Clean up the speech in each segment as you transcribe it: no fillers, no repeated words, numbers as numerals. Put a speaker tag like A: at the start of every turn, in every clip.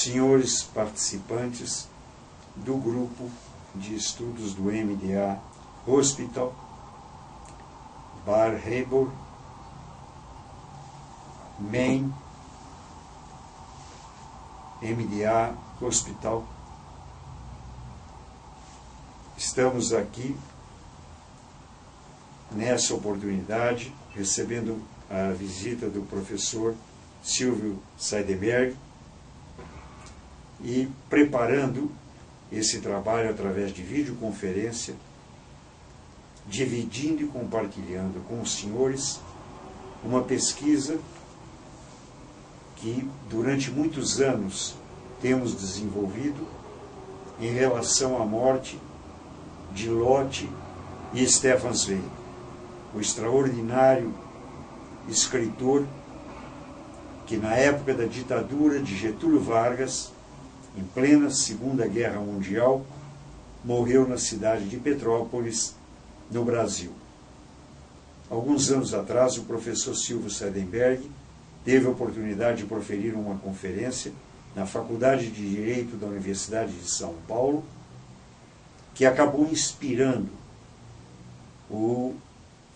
A: senhores participantes do grupo de estudos do MDA Hospital, Bar Harbor, Maine, MDA Hospital. Estamos aqui, nessa oportunidade, recebendo a visita do professor Silvio Seidenberg e preparando esse trabalho através de videoconferência, dividindo e compartilhando com os senhores uma pesquisa que durante muitos anos temos desenvolvido em relação à morte de Lottie e Stefan Zweig, o extraordinário escritor que na época da ditadura de Getúlio Vargas, em plena Segunda Guerra Mundial, morreu na cidade de Petrópolis, no Brasil. Alguns anos atrás, o professor Silvio Seidenberg teve a oportunidade de proferir uma conferência na Faculdade de Direito da Universidade de São Paulo, que acabou inspirando o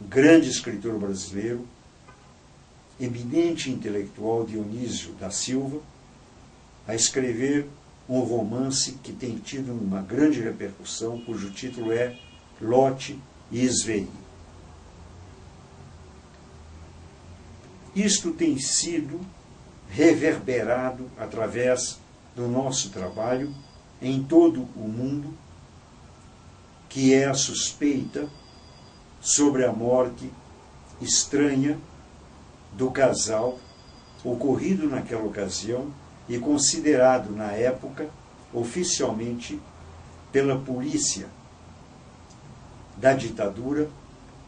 A: grande escritor brasileiro, eminente intelectual Dionísio da Silva, a escrever um romance que tem tido uma grande repercussão, cujo título é Lottie e Zweig. Isto tem sido reverberado através do nosso trabalho em todo o mundo, que é a suspeita sobre a morte estranha do casal, ocorrido naquela ocasião e considerado na época, oficialmente, pela polícia da ditadura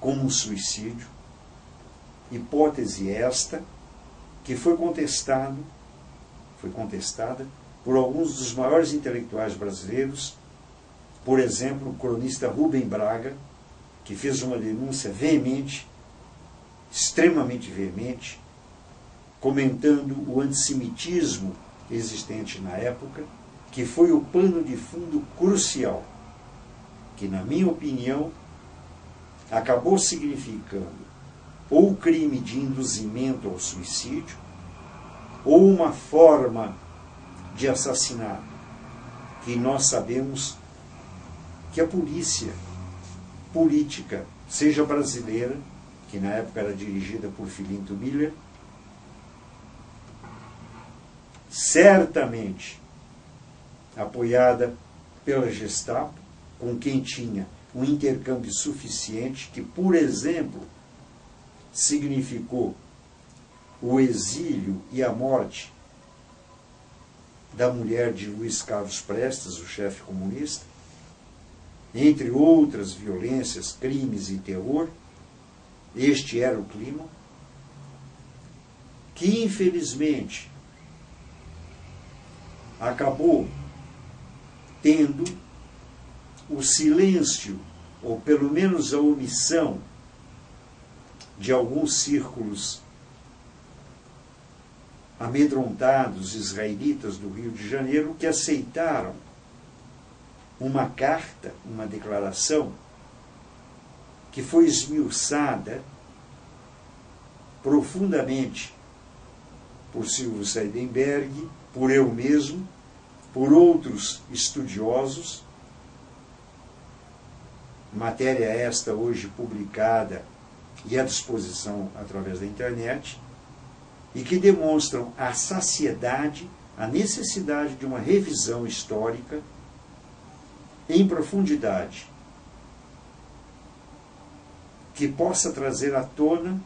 A: como um suicídio, hipótese esta que foi contestada por alguns dos maiores intelectuais brasileiros, por exemplo, o cronista Rubem Braga, que fez uma denúncia veemente, extremamente veemente, comentando o antissemitismo existente na época, que foi o pano de fundo crucial, que, na minha opinião, acabou significando ou crime de induzimento ao suicídio, ou uma forma de assassinato, que nós sabemos que a polícia política, seja brasileira, que na época era dirigida por Filinto Miller, certamente apoiada pela Gestapo, com quem tinha um intercâmbio suficiente, que, por exemplo, significou o exílio e a morte da mulher de Luiz Carlos Prestes, o chefe comunista, entre outras violências, crimes e terror. Este era o clima, que infelizmente acabou tendo o silêncio, ou pelo menos a omissão, de alguns círculos amedrontados israelitas do Rio de Janeiro, que aceitaram uma carta, uma declaração, que foi esmiuçada profundamente por Silvio Seidenberg, por eu mesmo, por outros estudiosos, matéria esta hoje publicada e à disposição através da internet, e que demonstram a saciedade, a necessidade de uma revisão histórica em profundidade, que possa trazer à tona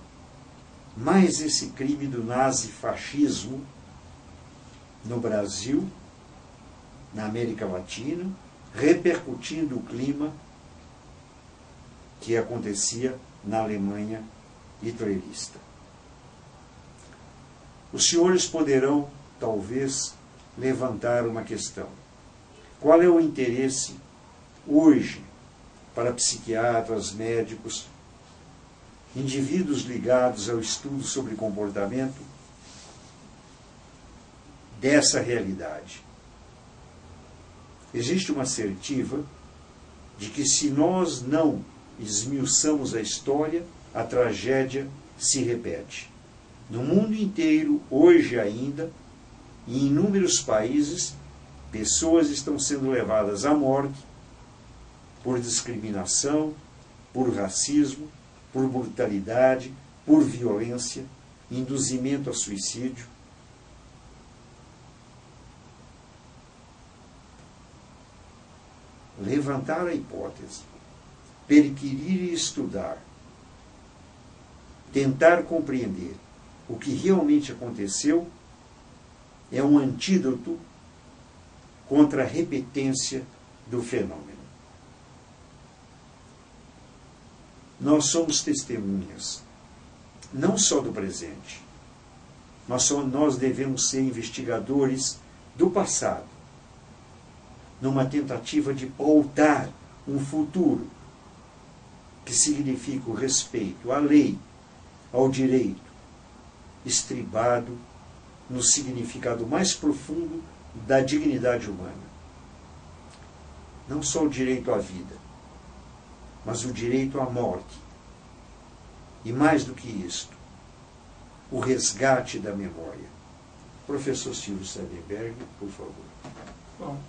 A: mais esse crime do nazifascismo no Brasil, na América Latina, repercutindo o clima que acontecia na Alemanha hitlerista. Os senhores poderão, talvez, levantar uma questão. Qual é o interesse hoje para psiquiatras, médicos, indivíduos ligados ao estudo sobre comportamento, dessa realidade. Existe uma assertiva de que se nós não esmiuçamos a história, a tragédia se repete. No mundo inteiro, hoje ainda, em inúmeros países, pessoas estão sendo levadas à morte por discriminação, por racismo, por brutalidade, por violência, induzimento a suicídio. Levantar a hipótese, perquirir e estudar, tentar compreender o que realmente aconteceu é um antídoto contra a repetência do fenômeno. Nós somos testemunhas, não só do presente, nós devemos ser investigadores do passado, numa tentativa de pautar um futuro que significa o respeito à lei, ao direito, estribado no significado mais profundo da dignidade humana. Não só o direito à vida, mas o direito à morte. E mais do que isto, o resgate da memória. Professor Silvio Seidenberg, por favor.
B: Bom,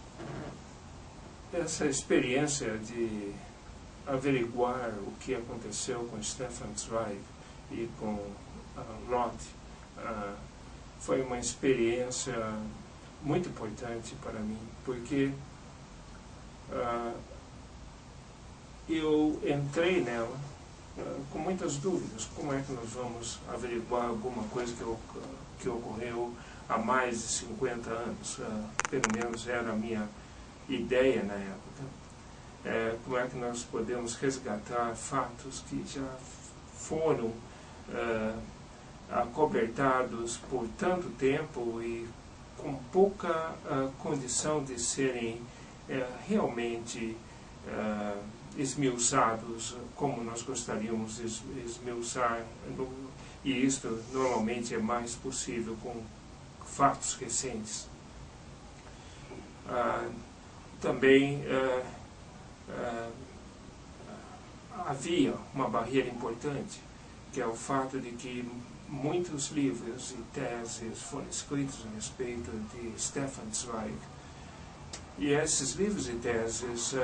B: essa experiência de averiguar o que aconteceu com Stefan Zweig e com Lott foi uma experiência muito importante para mim, porque eu entrei nela com muitas dúvidas. Como é que nós vamos averiguar alguma coisa que ocorreu há mais de 50 anos? Pelo menos era a minha ideia na época. Como é que nós podemos resgatar fatos que já foram acobertados por tanto tempo e com pouca condição de serem realmente esmiuçados como nós gostaríamos de esmiuçar, e isto normalmente é mais possível com fatos recentes. Também havia uma barreira importante, que é o fato de que muitos livros e teses foram escritos a respeito de Stefan Zweig, e esses livros e teses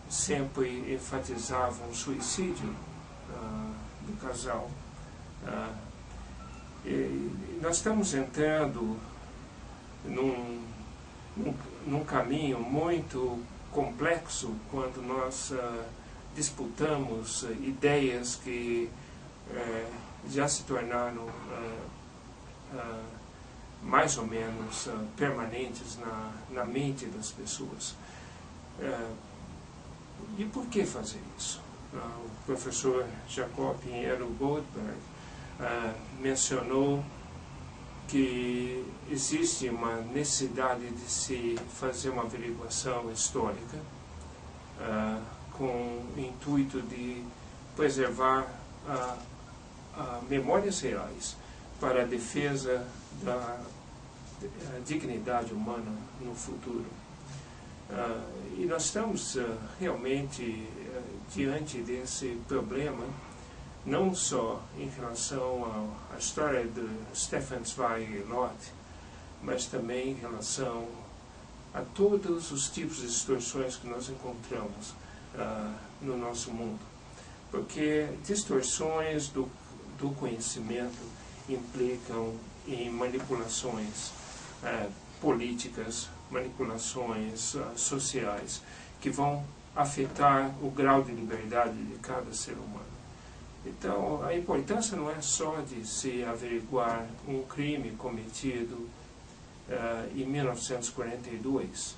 B: sempre enfatizavam o suicídio do casal. E nós estamos entrando num caminho muito complexo quando nós disputamos ideias que já se tornaram mais ou menos permanentes na mente das pessoas. E por que fazer isso? O professor Jacob Pinheiro Goldberg mencionou que existe uma necessidade de se fazer uma averiguação histórica com o intuito de preservar memórias reais para a defesa da dignidade humana no futuro. E nós estamos realmente diante desse problema, não só em relação à história de Stefan Zweig e Lott, mas também em relação a todos os tipos de distorções que nós encontramos no nosso mundo. Porque distorções do conhecimento implicam em manipulações políticas, manipulações sociais, que vão afetar o grau de liberdade de cada ser humano. Então, a importância não é só de se averiguar um crime cometido em 1942.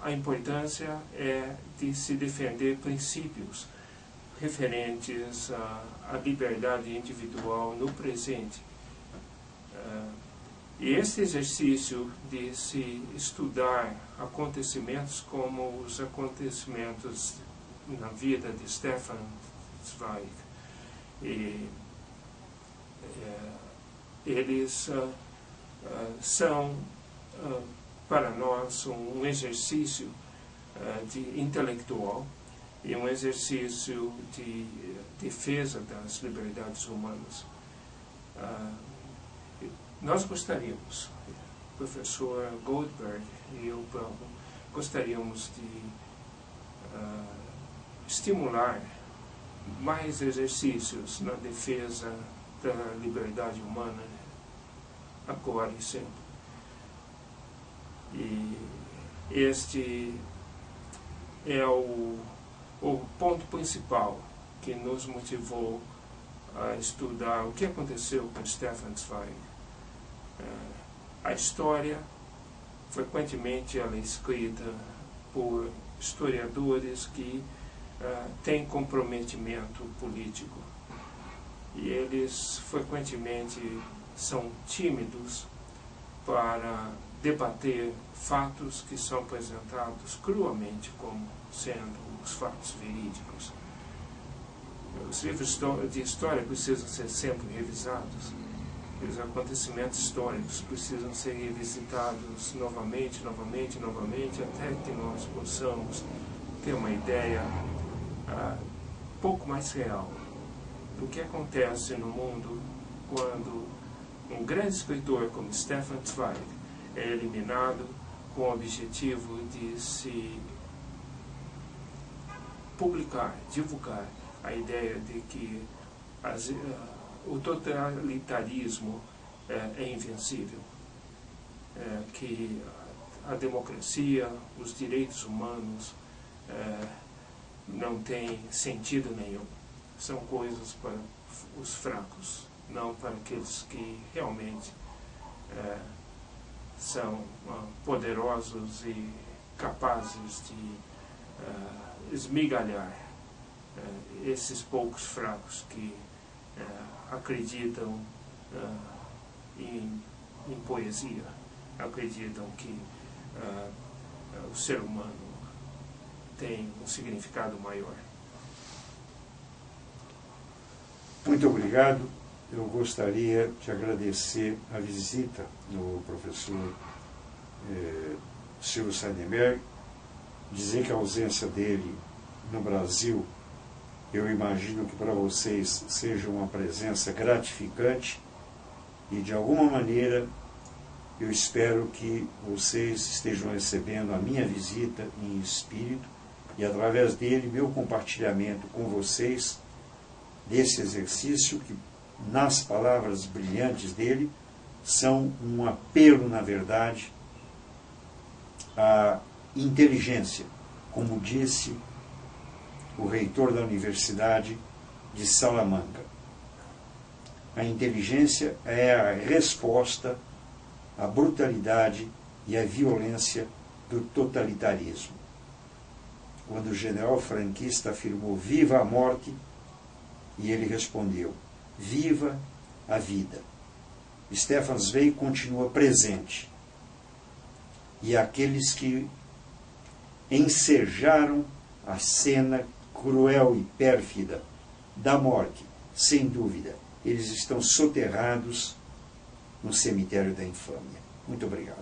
B: A importância é de se defender princípios referentes à liberdade individual no presente. E esse exercício de se estudar acontecimentos como os acontecimentos na vida de Stefan Zweig, eles são, para nós, um exercício intelectual e um exercício de defesa das liberdades humanas. Nós gostaríamos, o professor Goldberg e eu próprio, gostaríamos de estimular mais exercícios na defesa da liberdade humana, agora e sempre. E este é o ponto principal que nos motivou a estudar o que aconteceu com Stefan Zweig. A história, frequentemente, ela é escrita por historiadores que têm comprometimento político. E eles, frequentemente, são tímidos para debater fatos que são apresentados cruamente como sendo os fatos verídicos. Os livros de história precisam ser sempre revisados. Os acontecimentos históricos precisam ser revisitados novamente, até que nós possamos ter uma ideia pouco mais real do que acontece no mundo quando um grande escritor como Stefan Zweig é eliminado com o objetivo de se publicar, divulgar a ideia de que o totalitarismo é invencível, que a democracia, os direitos humanos não têm sentido nenhum. São coisas para os fracos, não para aqueles que realmente são poderosos e capazes de esmigalhar esses poucos fracos que acreditam em poesia, acreditam que o ser humano tem um significado maior.
A: Muito obrigado. Eu gostaria de agradecer a visita do professor Silvio Seidenberg, dizer que a ausência dele no Brasil, eu imagino que para vocês seja uma presença gratificante e, de alguma maneira, eu espero que vocês estejam recebendo a minha visita em espírito e, através dele, meu compartilhamento com vocês desse exercício que, nas palavras brilhantes dele, são um apelo, na verdade, à inteligência, como disse o reitor da Universidade de Salamanca. A inteligência é a resposta à brutalidade e à violência do totalitarismo. Quando o general franquista afirmou "viva a morte", e ele respondeu "viva a vida". Stefan Zweig continua presente. E aqueles que ensejaram a cena cruel e pérfida da morte, sem dúvida, eles estão soterrados no cemitério da infâmia. Muito obrigado.